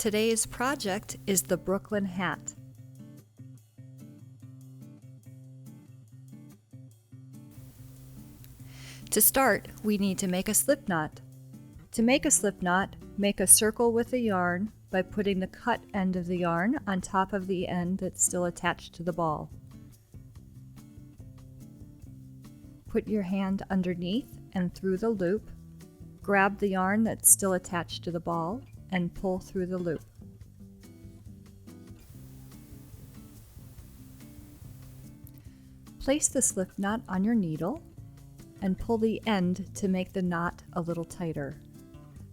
Today's project is the Brooklyn hat. To start, we need to make a slip knot. To make a slip knot, make a circle with the yarn by putting the cut end of the yarn on top of the end that's still attached to the ball. Put your hand underneath and through the loop, grab the yarn that's still attached to the ball, and pull through the loop. Place the slip knot on your needle and pull the end to make the knot a little tighter.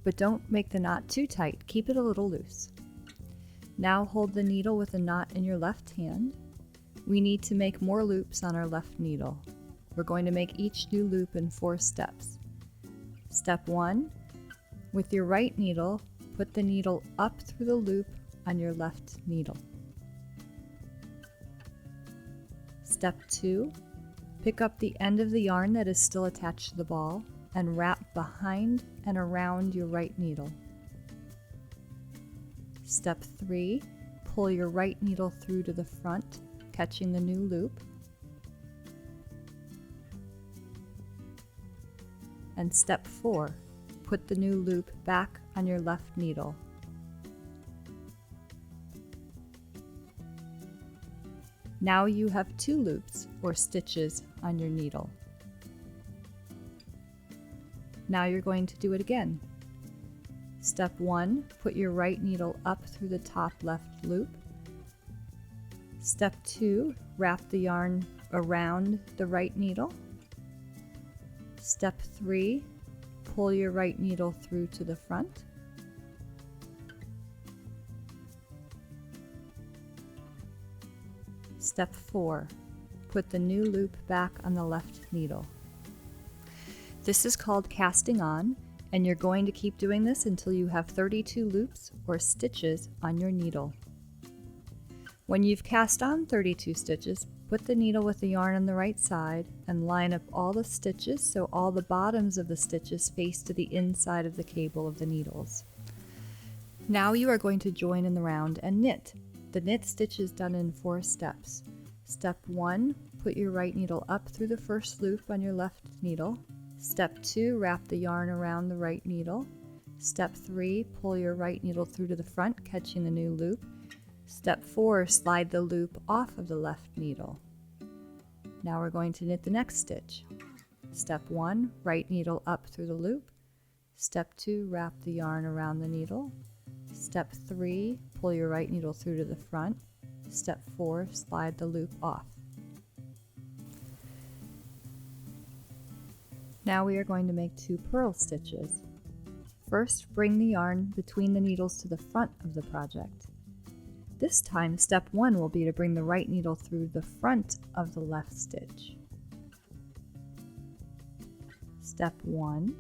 But don't make the knot too tight, keep it a little loose. Now hold the needle with the knot in your left hand. We need to make more loops on our left needle. We're going to make each new loop in 4 steps. Step 1, with your right needle, put the needle up through the loop on your left needle. Step 2, pick up the end of the yarn that is still attached to the ball and wrap behind and around your right needle. Step 3, pull your right needle through to the front, catching the new loop. And step 4, put the new loop back on your left needle. Now you have 2 loops or stitches on your needle. Now you're going to do it again. Step 1, put your right needle up through the top left loop. Step 2, wrap the yarn around the right needle. Step 3, pull your right needle through to the front. Step 4, put the new loop back on the left needle. This is called casting on, and you're going to keep doing this until you have 32 loops or stitches on your needle. When you've cast on 32 stitches, put the needle with the yarn on the right side and line up all the stitches so all the bottoms of the stitches face to the inside of the cable of the needles. Now you are going to join in the round and knit. The knit stitch is done in 4 steps. Step 1, put your right needle up through the first loop on your left needle. Step 2, wrap the yarn around the right needle. Step 3, pull your right needle through to the front, catching the new loop. Step 4, slide the loop off of the left needle. Now we're going to knit the next stitch. Step 1, right needle up through the loop. Step 2, wrap the yarn around the needle. Step 3, pull your right needle through to the front. Step 4, slide the loop off. Now we are going to make 2 purl stitches. First, bring the yarn between the needles to the front of the project. This time, step 1 will be to bring the right needle through the front of the left stitch. Step 1.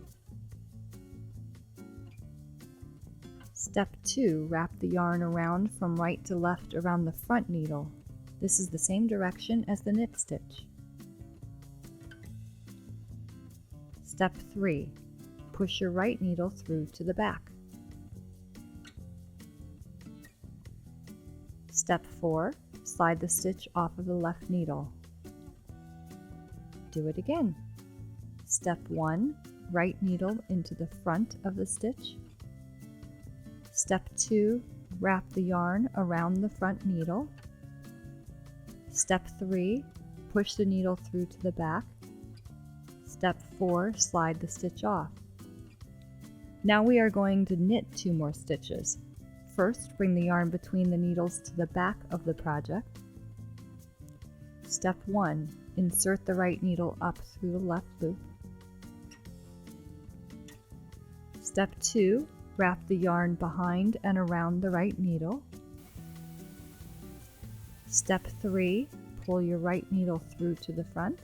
Step 2, wrap the yarn around from right to left around the front needle. This is the same direction as the knit stitch. Step 3, push your right needle through to the back. Step 4, slide the stitch off of the left needle. Do it again. Step 1, right needle into the front of the stitch. Step 2, wrap the yarn around the front needle. Step 3, push the needle through to the back. Step 4, slide the stitch off. Now we are going to knit 2 more stitches. First, bring the yarn between the needles to the back of the project. Step 1, insert the right needle up through the left loop. Step 2, wrap the yarn behind and around the right needle. Step 3, pull your right needle through to the front.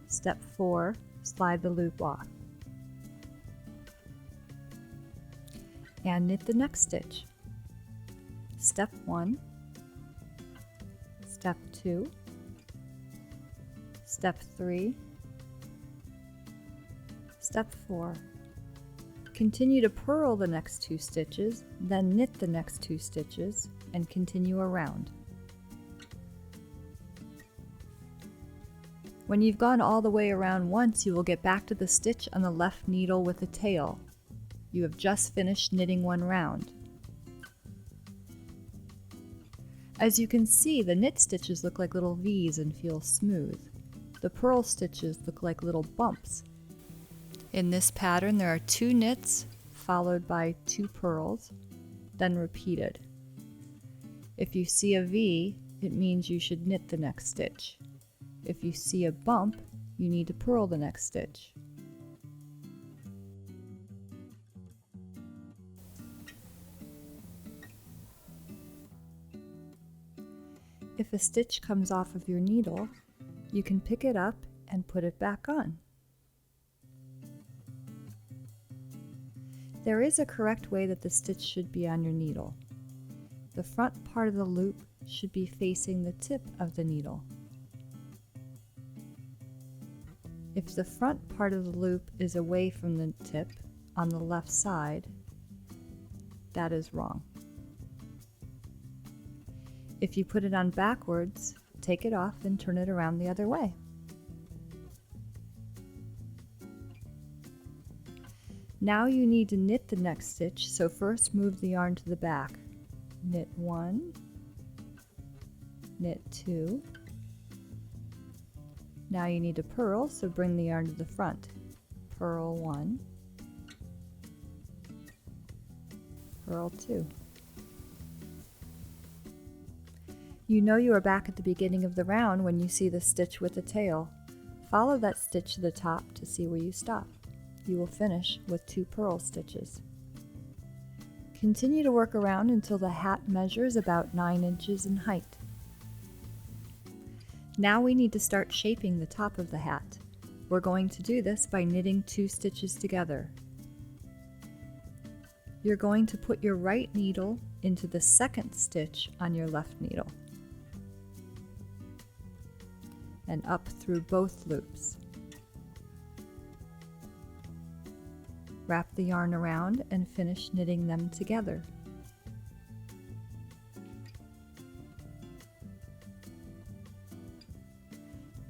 Step 4, slide the loop off. And knit the next stitch. Step 1, Step 2, Step 3, Step 4, Continue to purl the next 2 stitches, then knit the next 2 stitches, and continue around. When you've gone all the way around once, you will get back to the stitch on the left needle with the tail. You have just finished knitting 1 round. As you can see, the knit stitches look like little V's and feel smooth. The purl stitches look like little bumps. In this pattern, there are 2 knits followed by 2 purls, then repeated. If you see a V, it means you should knit the next stitch. If you see a bump, you need to purl the next stitch. If a stitch comes off of your needle, you can pick it up and put it back on. There is a correct way that the stitch should be on your needle. The front part of the loop should be facing the tip of the needle. If the front part of the loop is away from the tip on the left side, that is wrong. If you put it on backwards, take it off and turn it around the other way. Now you need to knit the next stitch, so first move the yarn to the back. Knit 1, knit 2. Now you need to purl, so bring the yarn to the front. Purl 1, purl 2. You know you are back at the beginning of the round when you see the stitch with the tail. Follow that stitch to the top to see where you stop. You will finish with 2 purl stitches. Continue to work around until the hat measures about 9 inches in height. Now we need to start shaping the top of the hat. We're going to do this by knitting 2 stitches together. You're going to put your right needle into the second stitch on your left needle and up through both loops. Wrap the yarn around and finish knitting them together.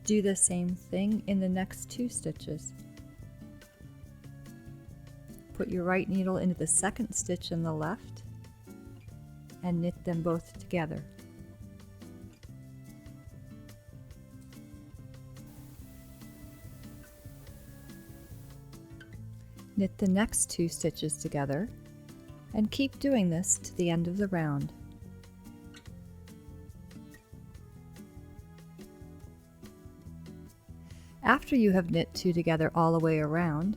Do the same thing in the next 2 stitches. Put your right needle into the second stitch on the left and knit them both together. Knit the next 2 stitches together and keep doing this to the end of the round. After you have knit 2 together all the way around,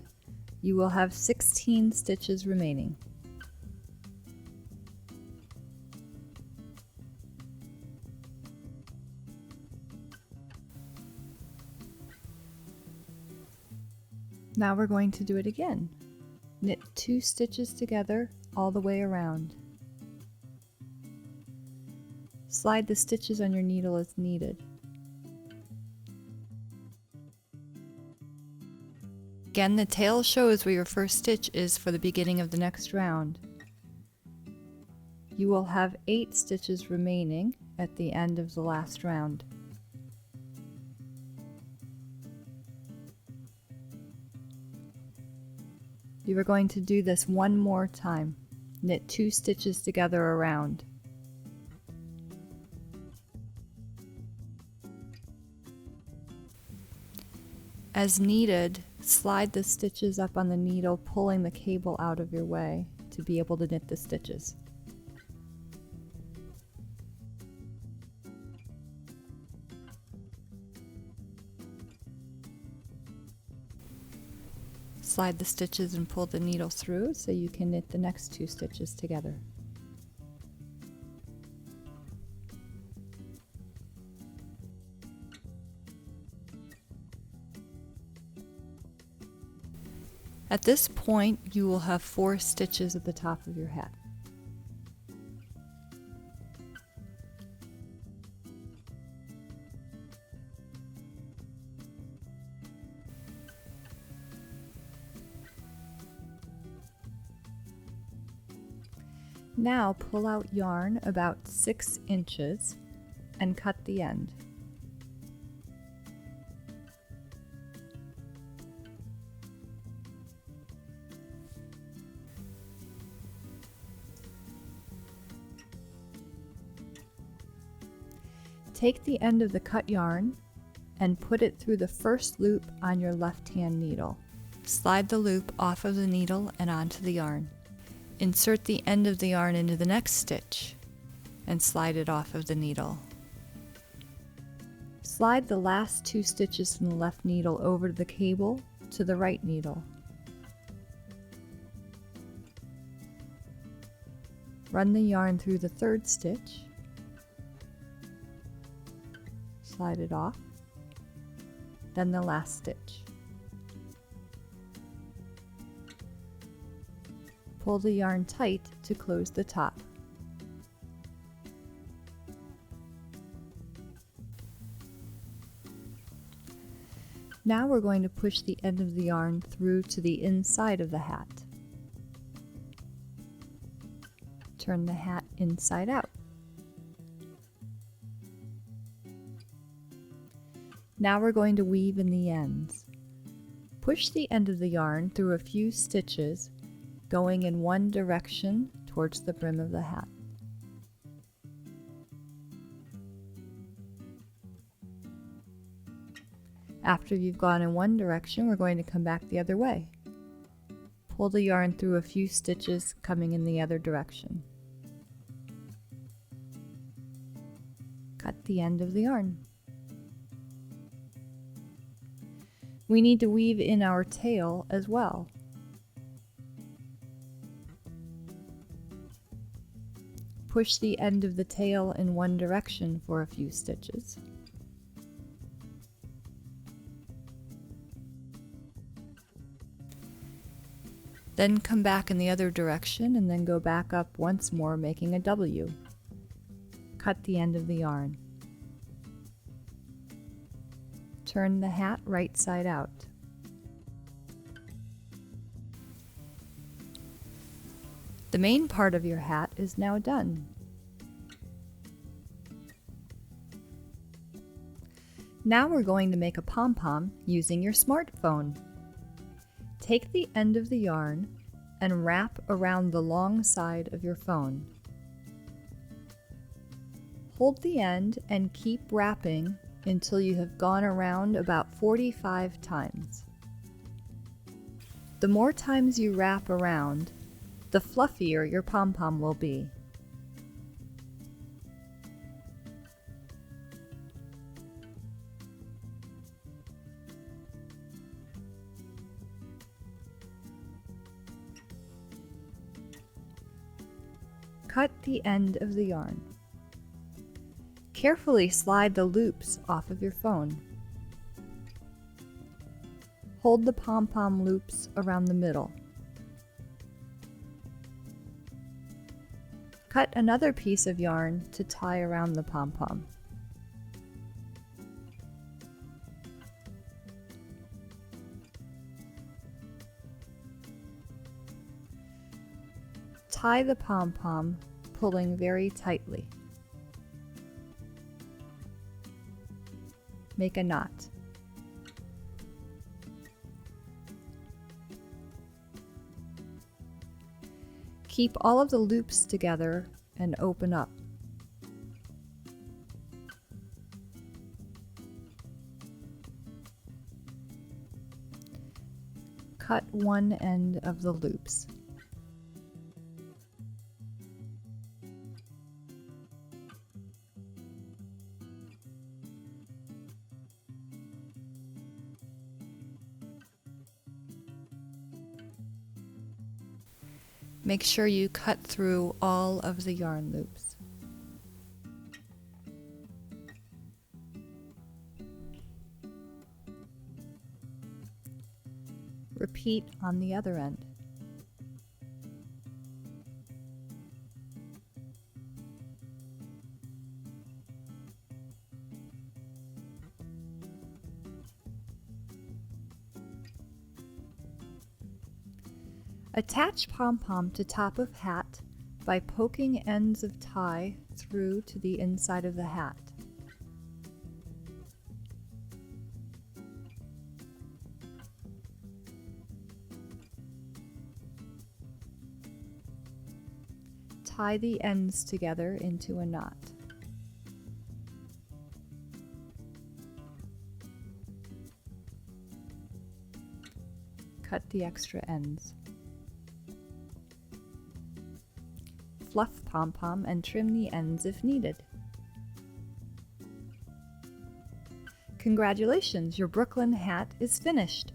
you will have 16 stitches remaining. Now we're going to do it again. Knit 2 stitches together all the way around. Slide the stitches on your needle as needed. Again, the tail shows where your first stitch is for the beginning of the next round. You will have 8 stitches remaining at the end of the last round. You are going to do this one more time. Knit 2 stitches together around. As needed, slide the stitches up on the needle, pulling the cable out of your way to be able to knit the stitches. Slide the stitches and pull the needle through so you can knit the next 2 stitches together. At this point, you will have 4 stitches at the top of your hat. Now pull out yarn about 6 inches and cut the end. Take the end of the cut yarn and put it through the first loop on your left-hand needle. Slide the loop off of the needle and onto the yarn. Insert the end of the yarn into the next stitch and slide it off of the needle. Slide the last 2 stitches from the left needle over to the cable to the right needle. Run the yarn through the 3rd stitch. Slide it off, then the last stitch. Pull the yarn tight to close the top. Now we're going to push the end of the yarn through to the inside of the hat. Turn the hat inside out. Now we're going to weave in the ends. Push the end of the yarn through a few stitches, going in one direction towards the brim of the hat. After you've gone in one direction, we're going to come back the other way. Pull the yarn through a few stitches, coming in the other direction. Cut the end of the yarn. We need to weave in our tail as well. Push the end of the tail in one direction for a few stitches. Then come back in the other direction and then go back up once more, making a W. Cut the end of the yarn. Turn the hat right side out. The main part of your hat is now done. Now we're going to make a pom-pom using your smartphone. Take the end of the yarn and wrap around the long side of your phone. Hold the end and keep wrapping until you have gone around about 45 times. The more times you wrap around, the fluffier your pom-pom will be. Cut the end of the yarn. Carefully slide the loops off of your phone. Hold the pom-pom loops around the middle. Cut another piece of yarn to tie around the pom-pom. Tie the pom-pom, pulling very tightly. Make a knot. Keep all of the loops together and open up. Cut one end of the loops. Make sure you cut through all of the yarn loops. Repeat on the other end. Attach pom-pom to top of hat by poking ends of tie through to the inside of the hat. Tie the ends together into a knot. Cut the extra ends. Fluff Pom Pom and trim the ends if needed. Congratulations, your Brooklyn hat is finished!